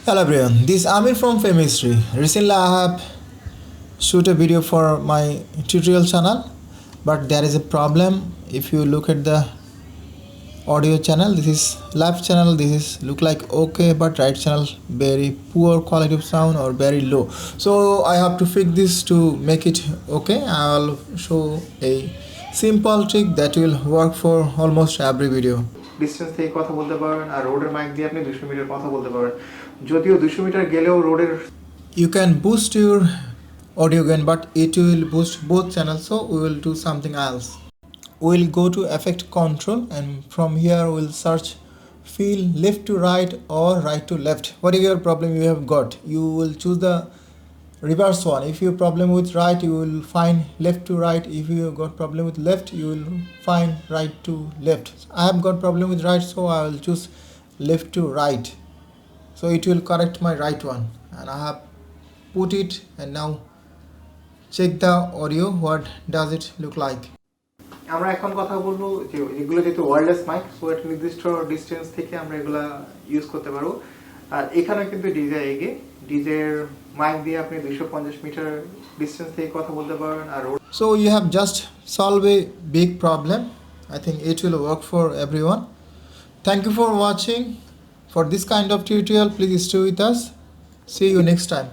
Hello everyone, this is Amir from Fame History. Recently I have shoot a video for my tutorial channel, but there is a problem. If you look at the audio channel, this is left channel, this is look like okay, but right channel very poor quality of sound or very low. So I have to fix this to make it okay. I'll show a simple trick that will work for almost every video. Distance থেকে কথা বলতে পারবেন আর রোডের mic দিয়ে আপনি 200 metre কথা বলতে পারবেন যদিও 200 মিটার গেলেও রোডের you can boost your audio gain but it will boost both channels, so we will do something else. We'll go to effect control and from here we'll search feel left to right or right to left. Whatever problem you have got, you will choose the reverse one. If you problem with right, you will find left to right. If you got problem with left, you will find right to left. I have got problem with right, so I will choose left to right, so it will correct my right one, and I have put it. And now check the audio, what does it look like. আমরা এখন কথা বলবো যে এগুলো যেহেতু wireless mic, so একটা নির্দিষ্ট distance থেকে আমরা এগুলা ইউজ করতে পারবো। আর এখানে কিন্তু ডিজে এগে ডিজের মাইক দিয়ে আপনি 250 মিটার ডিসটেন্স থেকে কথা বলতে পারবেন আর so you have just solved a big problem. I think it will work for everyone. Thank you for watching. For this kind of tutorial, please stay with us. See you next time.